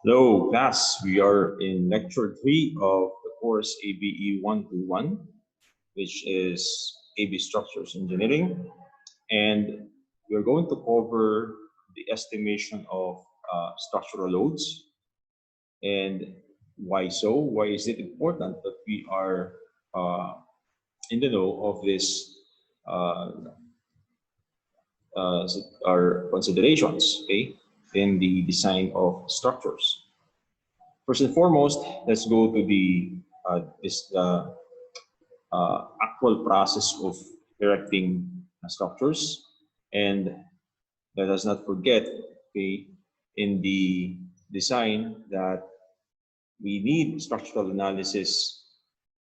Hello, class. We are in lecture 3 of the course ABE 121, which is ABE Structures Engineering. And we're going to cover the estimation of structural loads. And why so? Why is it important that we are in the know of this our considerations, okay, in the design of structures. First and foremost, let's go to the actual process of erecting structures, and let us not forget, okay, in the design that we need structural analysis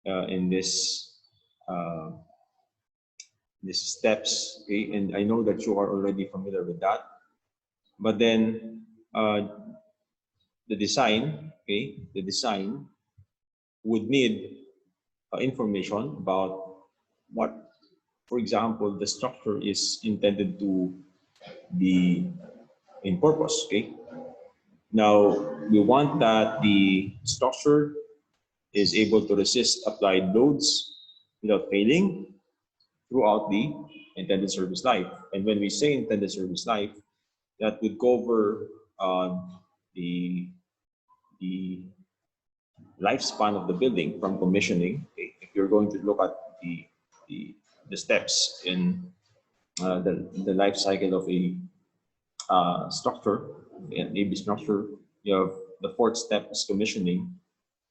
in this these steps, okay, and I know that you are already familiar with that. But then the design, okay, the design would need information about what, for example, the structure is intended to be in purpose, okay? Now, we want that the structure is able to resist applied loads without failing throughout the intended service life. And when we say intended service life, that would cover the lifespan of the building from commissioning. Okay? If you're going to look at the steps in the life cycle of a structure, an ABE structure, you have the fourth step is commissioning,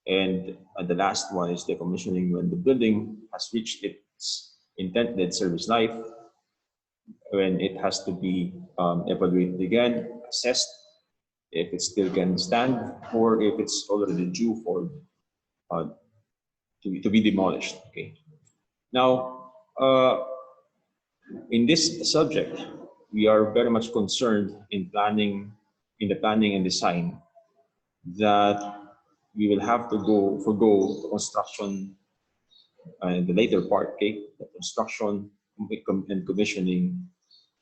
and the last one is the commissioning when the building has reached its intended service life, when it has to be evaluated again, assessed, if it still can stand, or if it's already due for to be demolished. Okay. Now, in this subject, we are very much concerned in the planning and design, that we will have to forgo the construction in the later part, okay, the construction and commissioning,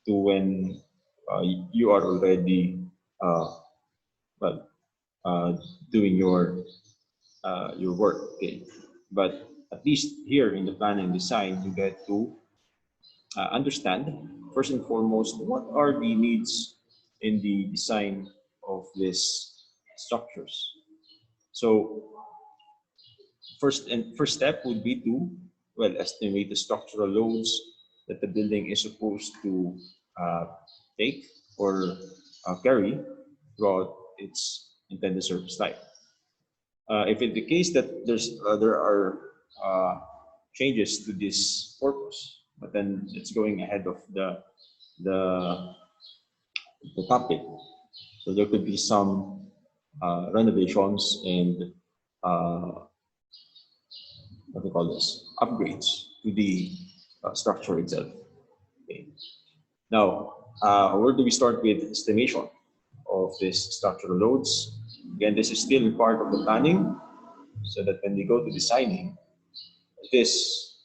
to when you are already doing your work, okay. But at least here in the planning and design, you get to understand first and foremost what are the needs in the design of these structures. So first step would be to estimate the structural loads that the building is supposed to take or carry throughout its intended service life. If it's the case that there are changes to this purpose, but then it's going ahead of the topic, so there could be some renovations and what do you call this, upgrades to the structure itself. Okay. Now, where do we start with estimation of these structural loads? Again, this is still part of the planning, so that when we go to designing, this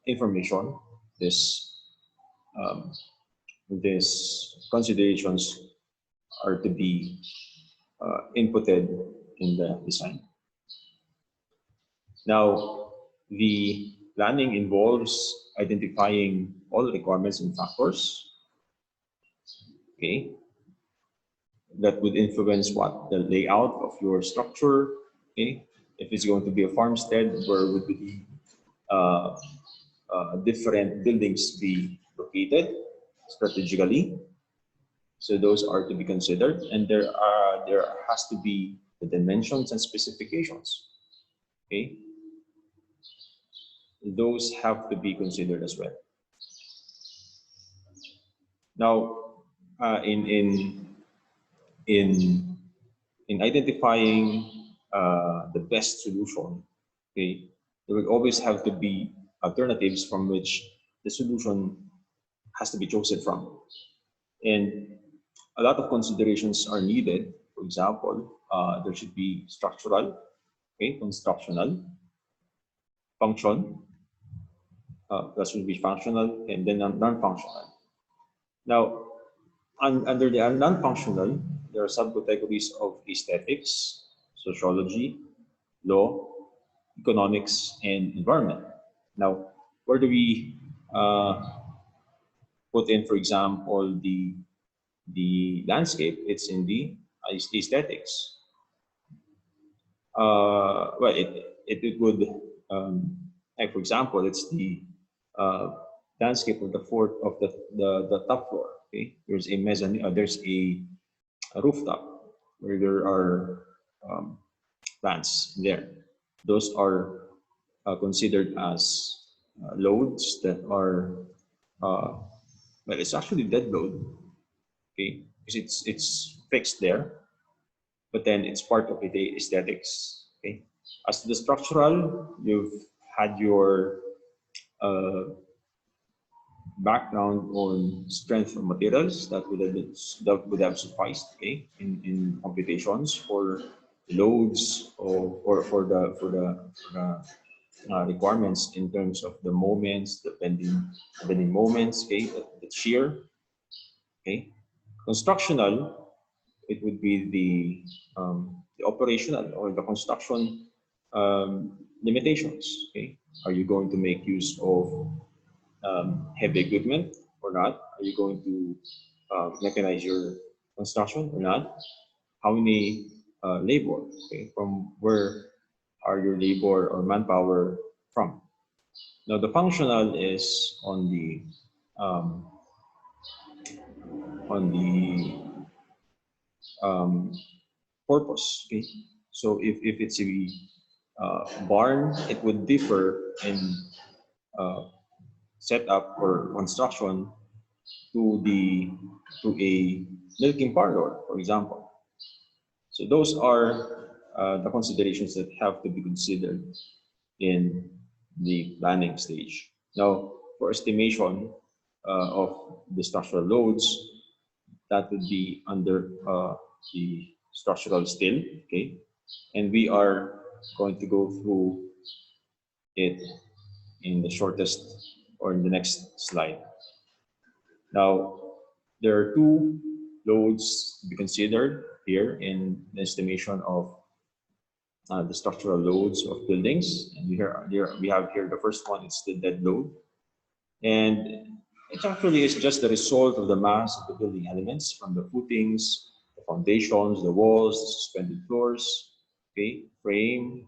information, this considerations are to be inputted in the design. Now, the planning involves identifying all requirements and factors, okay, that would influence what the layout of your structure, okay. If it's going to be a farmstead, where would the different buildings be located strategically? So those are to be considered, and there has to be the dimensions and specifications, okay. Those have to be considered as well. Now, in identifying the best solution, okay, there will always have to be alternatives from which the solution has to be chosen from, and a lot of considerations are needed. For example, there should be structural, okay, constructional, function, that should be functional, and then non-functional. Now, under the non-functional, there are subcategories of aesthetics, sociology, law, economics, and environment. Now, where do we put in, for example, the landscape? It's in the aesthetics. Well, it would, like for example, it's the uh, landscape of the fourth of the top floor. Okay, there's a mezzanine, there's a rooftop where there are plants there. Those are considered as loads that are well, it's actually dead load. Okay, because it's fixed there, but then it's part of the aesthetics. Okay, as to the structural, you've had your background on strength of materials that would have sufficed, okay, in computations for loads or for the requirements in terms of the moments, the bending moments, okay, the shear, okay. Constructional, it would be the operational or the construction limitations. Okay, are you going to make use of heavy equipment or not? Are you going to mechanize your construction or not? How many labor? Okay, from where are your labor or manpower from? Now the functional is um, on the um, purpose. Okay, so if it's a barn, it would differ in uh, setup or construction to a milking parlor, for example. So those are the considerations that have to be considered in the planning stage. Now, for estimation of the structural loads, that would be under the structural still, okay? And we are going to go through it in the shortest or in the next slide. Now, there are two loads to be considered here in the estimation of the structural loads of buildings. And here we have here the first one, it's the dead load. And it actually is just the result of the mass of the building elements from the footings, the foundations, the walls, the suspended floors, okay, frame,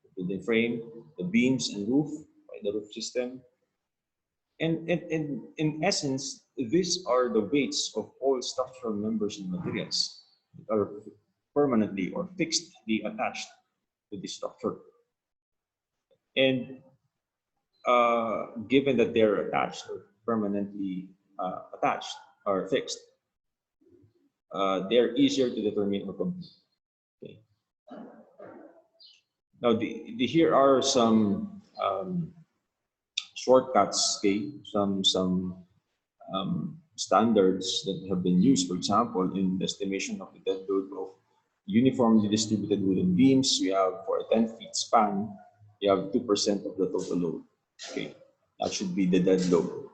the building frame, the beams and roof, right, the roof system. And in essence, these are the weights of all structural members and materials that are permanently or fixedly attached to the structure. And given that they're attached or permanently attached or fixed, they're easier to determine or compute. Okay. Now, here are some shortcuts, okay, some standards that have been used, for example, in the estimation of the dead load of uniformly distributed wooden beams. We have for a 10-foot span, you have 2% of the total load. Okay, that should be the dead load.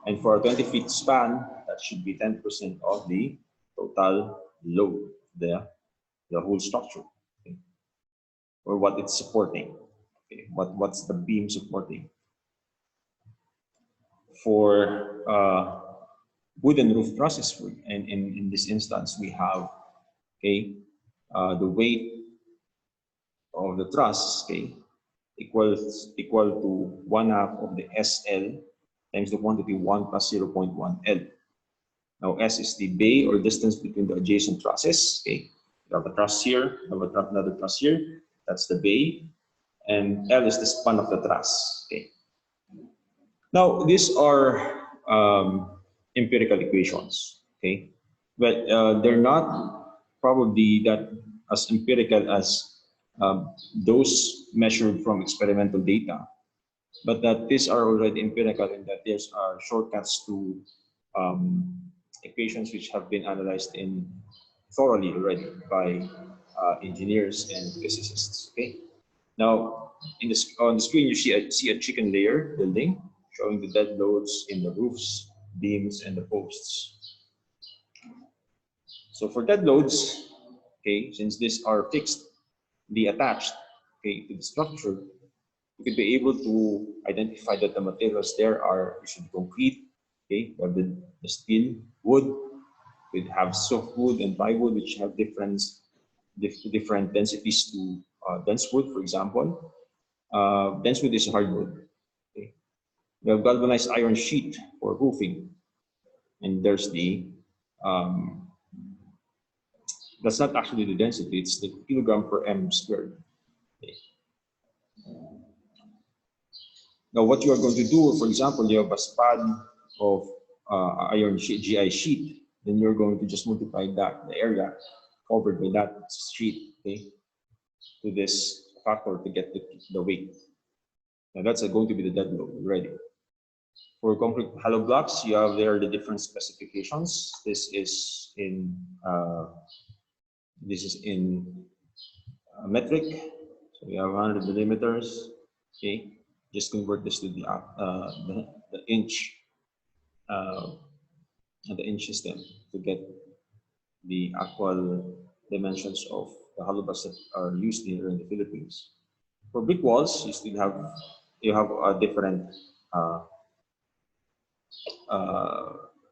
And for a 20-foot span, that should be 10% of the total load, the whole structure, okay, or what it's supporting. Okay, what's the beam supporting? For wooden roof trusses, and in this instance, we have, okay, the weight of the truss, okay, equal to 1/2 of the SL times the quantity 1 plus 0.1 L. Now S is the bay or distance between the adjacent trusses. Okay, you have a truss here, you have another truss here. That's the bay, and L is the span of the truss. Okay. Now these are empirical equations. Okay, but they're not probably that as empirical as those measured from experimental data, but that these are already empirical and that these are shortcuts to equations which have been analyzed in thoroughly already by engineers and physicists. Okay. Now, on the screen, you see a chicken layer building showing the dead loads in the roofs, beams, and the posts. So for dead loads, okay, since these are fixedly attached, okay, to the structure, you could be able to identify that the materials there are usually concrete, okay, you have the steel, wood, we have softwood and plywood, which have different densities to dense wood, for example. Dense wood is hardwood. Okay. We have galvanized iron sheet for roofing, and there's the that's not actually the density; it's the kilogram per m squared. Okay. Now, what you are going to do, for example, you have a span of iron sheet, GI sheet, then you're going to just multiply that, the area covered by that sheet, okay, to this factor to get the weight. Now, that's going to be the dead load already. For concrete hollow blocks, you have there the different specifications. This is in metric, so we have 100 millimeters. Okay, just convert this to the inch the inch system to get the actual dimensions of the hollow blocks that are used here in the Philippines. For brick walls, you have a different uh,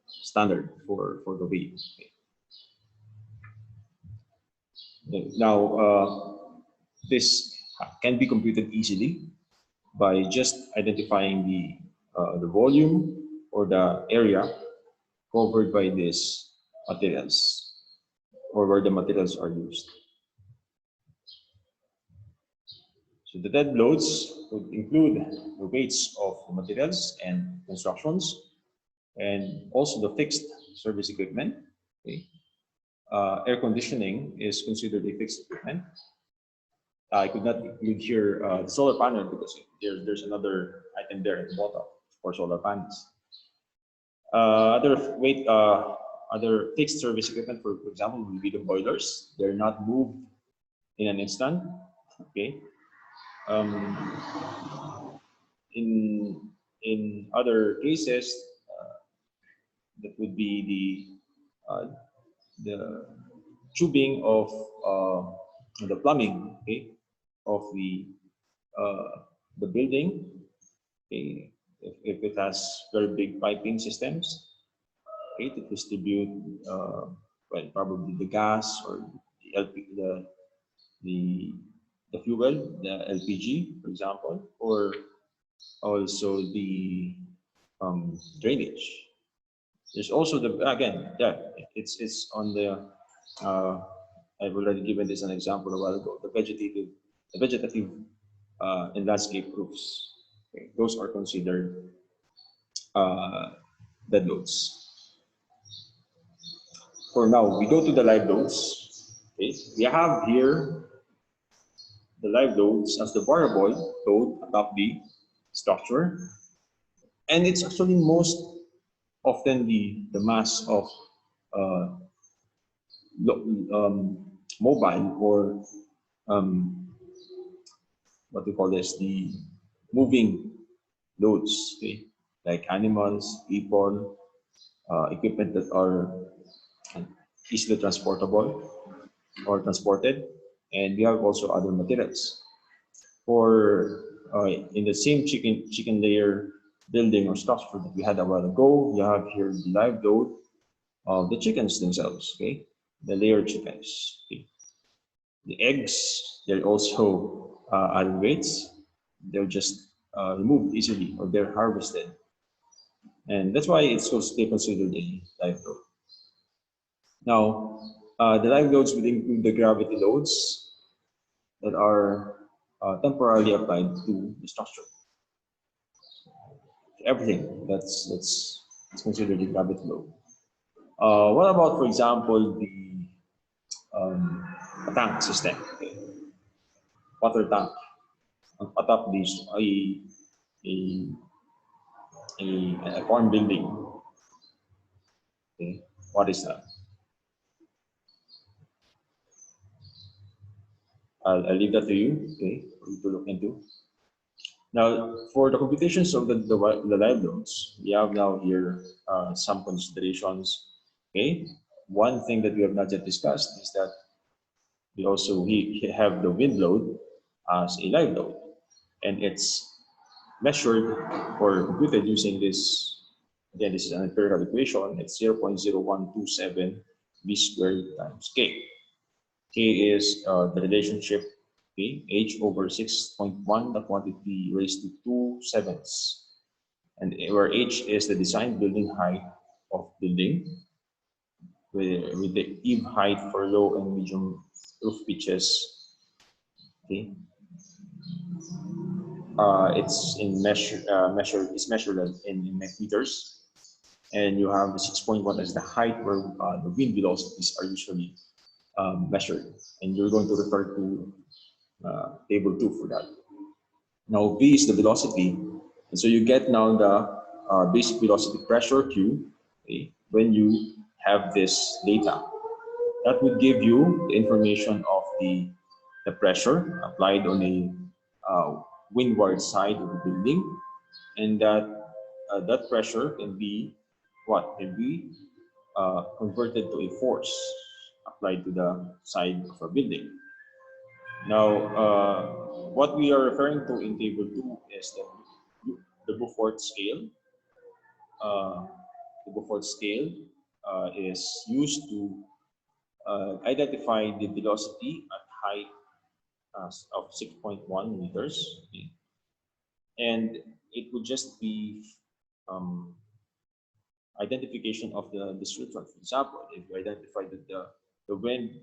standard for the weight. Okay. Now, this can be computed easily by just identifying the volume or the area covered by these materials or where the materials are used. So the dead loads would include the weights of the materials and constructions, and also the fixed service equipment. Okay. Air conditioning is considered a fixed equipment. I could not include here the solar panel because there's another item there at the bottom for solar panels. Other fixed service equipment, for example, will be the boilers. They're not moved in an instant. Okay. In other cases, that would be the tubing of the plumbing, okay, of the building. Okay, if it has very big piping systems, okay, to distribute well, probably the gas or the LP, the the fuel, the LPG, for example, or also the drainage. There's also again, yeah, it's on the uh, I've already given this an example a while ago. The vegetative and landscape roofs. Okay, those are considered dead loads. For now, we go to the live loads. Okay, we have here the live loads as the variable load atop the structure, and it's actually most often the mass of uh, mobile or um, what we call this, the moving loads, okay? Like animals, people, equipment that are easily transportable or transported, and we have also other materials. For in the same chicken layer building or structure that we had a while ago, you have here the live load of the chickens themselves, okay? The layer chickens. Okay? The eggs, they're also added weights. They're just removed easily or they're harvested. And that's why it's also considered a live load. Now, the live loads would include the gravity loads that are temporarily applied to the structure. Everything that's considered a gravity load. What about, for example, the tank system? Okay. Water tank atop this a, a farm building. Okay, what is that? I'll leave that to you. Okay, for you to look into. Now, for the computations of the live loads, we have now here some considerations. Okay, one thing that we have not yet discussed is that we have the wind load as a live load, and it's measured or computed using this. Again, this is an empirical equation. It's 0.0127 v squared times k. K is the relationship, okay, h over 6.1, the quantity raised to 2/7, and where h is the design building height of building, with the eve height for low and medium roof pitches. Okay, it's measured in meters, and you have the 6.1 as the height where the wind velocities are usually measured, and you're going to refer to table 2 for that. Now V is the velocity, and so you get now the basic velocity pressure Q, okay, when you have this data. That would give you the information of the pressure applied on a windward side of the building, and that pressure can be converted to a force applied to the side of a building. Now, what we are referring to in table 2 is the Beaufort scale. The Beaufort scale is used to identify the velocity at height of 6.1 meters, okay. And it would just be identification of the description. For example, if you identify that the wind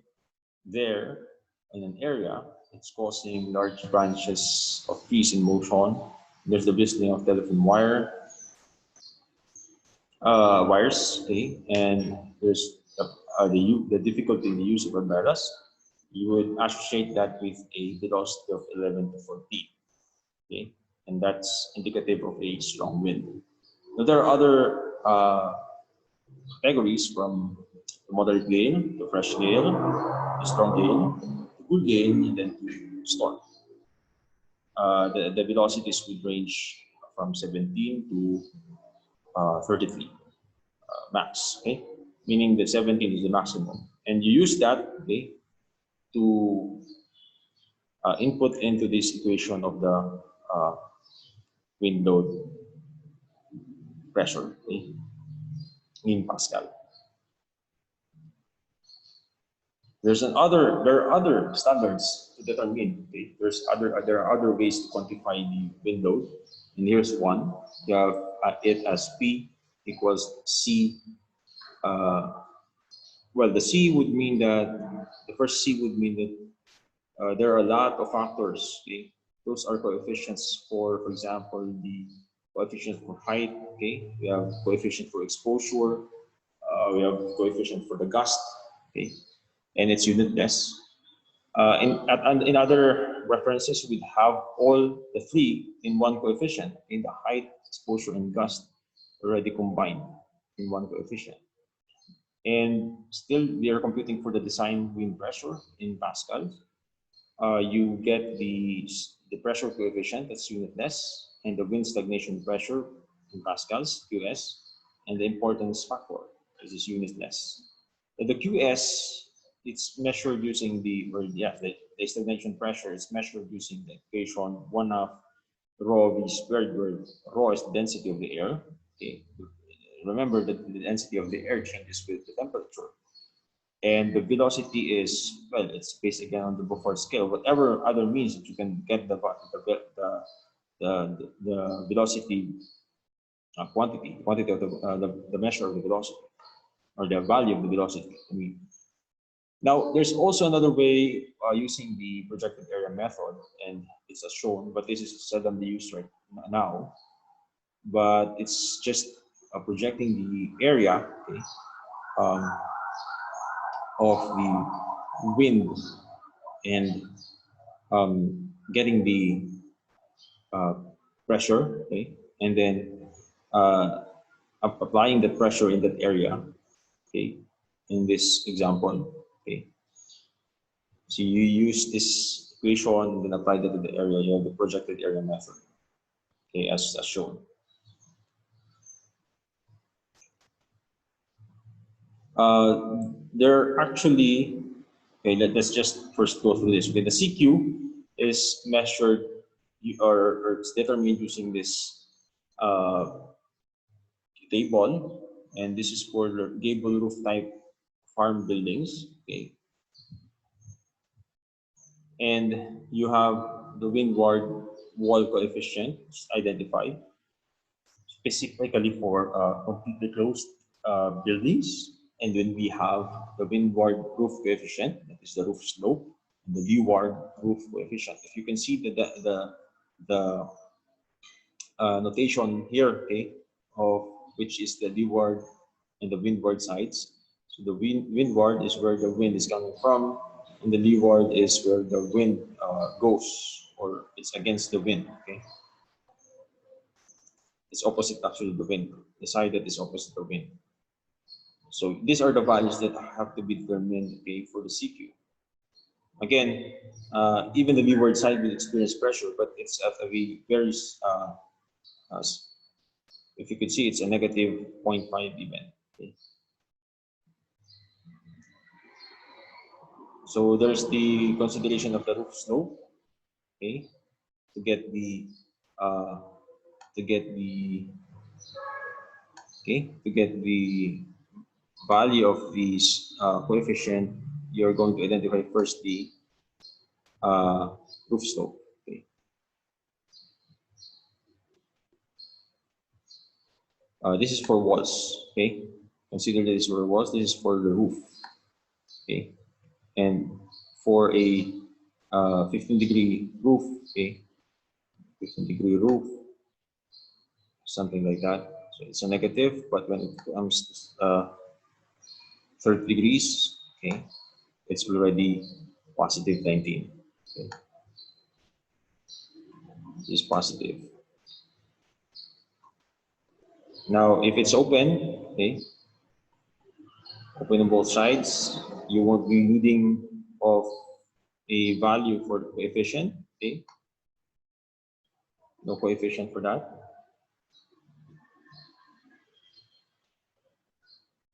there in an area, it's causing large branches of trees in motion. There's the bristling of telephone wires, okay, and there's the difficulty in the use of umbrellas. You would associate that with a velocity of 11 to 14, okay, and that's indicative of a strong wind. Now, there are other categories from the moderate gale, the fresh gale, the strong gale, the good gale, and then to storm. The velocities would range from 17 to 33 max, okay? Meaning the 17 is the maximum. And you use that, okay, to input into this equation of the wind load pressure, okay, in Pascal. There are other standards to determine. Okay? There are other ways to quantify the wind load, and here's one. You have it as P equals C. Well, the C would mean that the first C would mean that there are a lot of factors. Okay? Those are coefficients for example, the coefficient for height. Okay, we have coefficient for exposure. We have coefficient for the gust. Okay, and it's unitless. In other references, we have all the three in one coefficient, in the height, exposure, and gust already combined in one coefficient. And still, we are computing for the design wind pressure in Pascal. You get the pressure coefficient, that's unitless, and the wind stagnation pressure in pascals, QS, and the importance factor, this is unitless. And the QS, it's measured using the stagnation pressure is measured using the equation 1/2 rho v squared, where rho is the density of the air. Okay, remember that the density of the air changes with the temperature, and the velocity is, well, it's based again on the Beaufort scale. Whatever other means that you can get the velocity quantity of the measure of the velocity, or the value of the velocity. I mean, now there's also another way using the projected area method, and it's as shown, but this is seldomly used right now. But it's just projecting the area, okay, of the wind, and getting the pressure, okay, and then applying the pressure in that area, okay, in this example, okay. So you use this equation and then apply that to the area. You have the projected area method, okay, as shown. They're actually, okay, let's just first go through this. Okay, the CQ is measured or it's determined using this uh, table, and this is for the gable roof type farm buildings. Okay, and you have the windward wall coefficient identified specifically for completely closed buildings. And then we have the windward roof coefficient, that is the roof slope, and the leeward roof coefficient. If you can see the notation here, okay, of which is the leeward and the windward sides. So the windward is where the wind is coming from, and the leeward is where the wind goes, or it's against the wind. Okay, it's opposite actually the wind. The side that is opposite the wind. So these are the values that have to be determined, okay, for the CQ. Again, even the leeward side will experience pressure, but it's at a very uh, if you could see, it's a negative zero point 0.5 even. Okay. So there's the consideration of the roof slope, okay, to get the uh, to get the to get the value of these coefficient. You're going to identify first the uh, roof slope. Okay. This is for walls. Okay, consider this for walls. This is for the roof. Okay, and for a 15-degree roof. Okay, 15-degree roof, something like that. So it's a negative, but when it comes to 30 degrees, okay, it's already positive 19. Okay, this is positive. Now, if it's open, okay, open on both sides, you won't be needing of a value for the coefficient. Okay, no coefficient for that.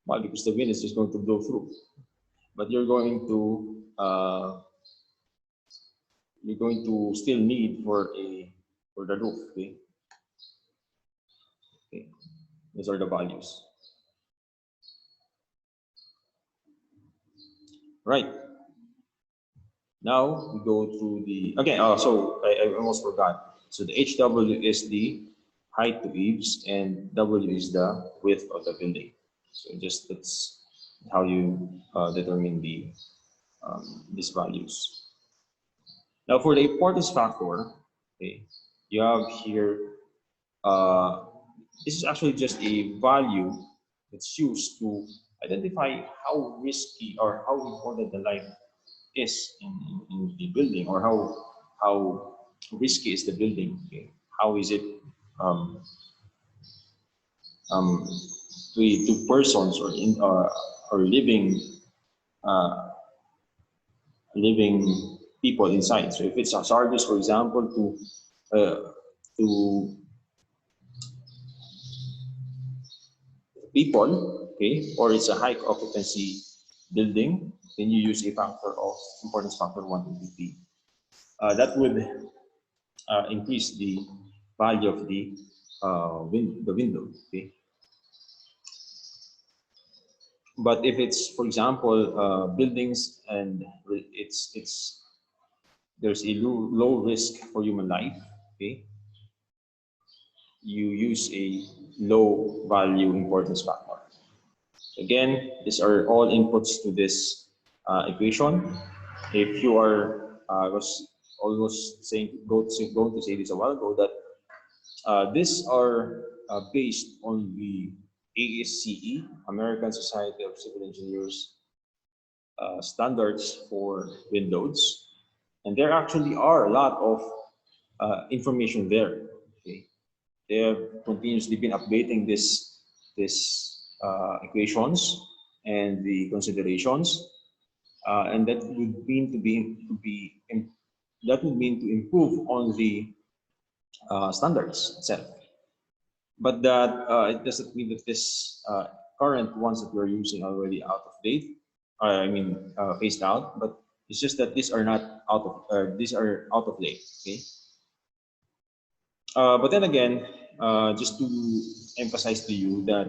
Why? Because the wind is just going to blow through. But you're going to still need for the roof. Okay, okay. These are the values. Right. Now we go to the okay. So I almost forgot. So the HW is the height to eaves, and W is the width of the building. So just that's how you determine these values. Now for the importance factor, okay, you have here. Uh, this is actually just a value that's used to identify how risky or how important the life is in the building, or how risky is the building. Okay? How is it um, um, to persons or or uh, living people inside. So if it's a service, for example, to people, okay, or it's a high occupancy building, then you use a factor of importance factor 1 to 50. That would increase the value of the window. Okay, but if it's, for example, buildings and it's there's a low risk for human life. Okay, you use a low value importance factor. Again, these are all inputs to this equation. If you are, I was almost saying, going to say this a while ago, that these are based on the ASCE, American Society of Civil Engineers, standards for wind loads. And there actually are a lot of information there. Okay. They have continuously been updating this equations and the considerations, and that would mean that would mean to improve on the standards itself. But that it doesn't mean that this current ones that we're using are already out of date. phased out, but it's just that these are not out of these are out of date. Okay, but then again, just to emphasize to you that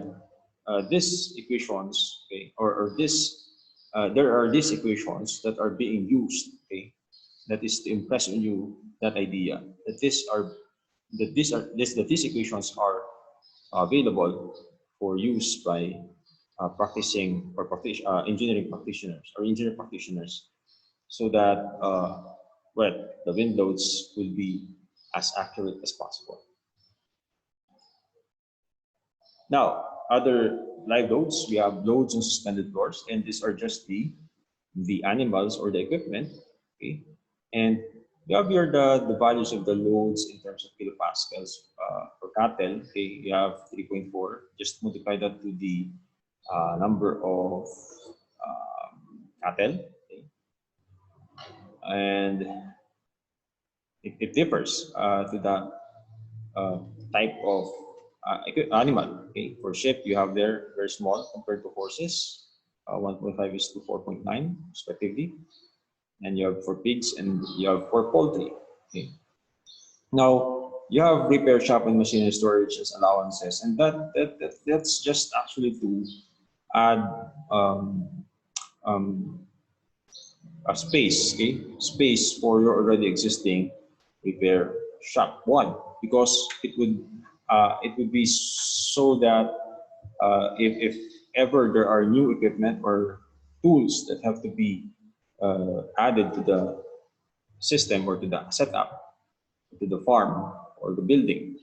these equations, okay, or this there are these equations that are being used, okay, that is to impress on you that idea that these equations are available for use by engineering practitioners or engineer practitioners, so that well, the wind loads will be as accurate as possible. Now, other live loads, we have loads on suspended floors, and these are just the animals or the equipment. Okay, and you have here the values of the loads in terms of kilopascals for cattle. Okay, you have 3.4. Just multiply that to the number of cattle, okay? And it differs to the type of animal. Okay, for sheep you have there very small compared to horses, 1.5 is to 4.9 respectively, and you have for pigs and you have for poultry. Okay, now you have repair shop and machinery storage as allowances, and that's just actually to add um, a space, okay, space for your already existing repair shop. One, because it would be so that if ever there are new equipment or tools that have to be added to the system or to the setup, to the farm or the building,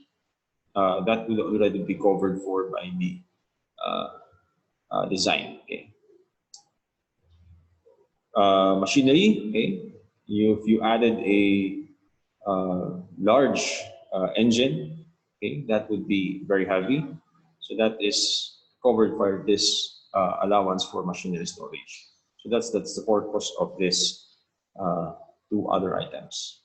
that will already be covered for by the uh, design. Okay. Machinery, okay, if you added a large engine, okay, that would be very heavy. So that is covered by this allowance for machinery storage. So that's the purpose of this two other items.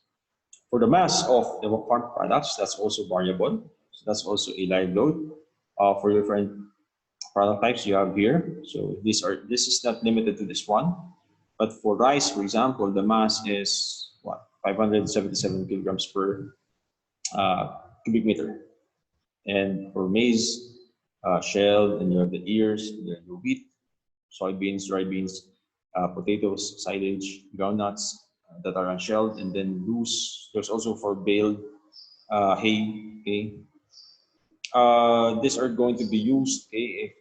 For the mass of the farm products, that's also variable. So that's also a live load for different product types you have here. So this is not limited to this one. But for rice, for example, the mass is what, 577 kilograms per cubic meter. And for maize, shelled, and you have the ears, you have the wheat, soybeans, dry beans, potatoes, silage, groundnuts that are unshelled, and then loose. There's also for baled hay. Okay, these are going to be used, okay, if,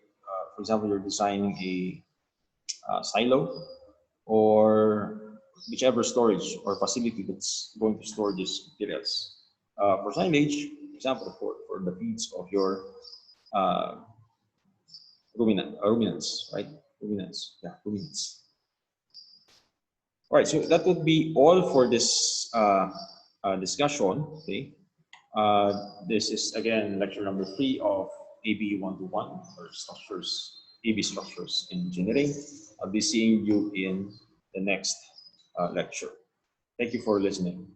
for example, you're designing a silo or whichever storage or facility that's going to store these materials. For silage, for example, for the feeds of your uh, ruminants, right? Ruminants, yeah, ruminants. All right, so that would be all for this discussion. Okay, this is again lecture number 3 of ABE 121 or structures, ABE structures in engineering. I'll be seeing you in the next lecture. Thank you for listening.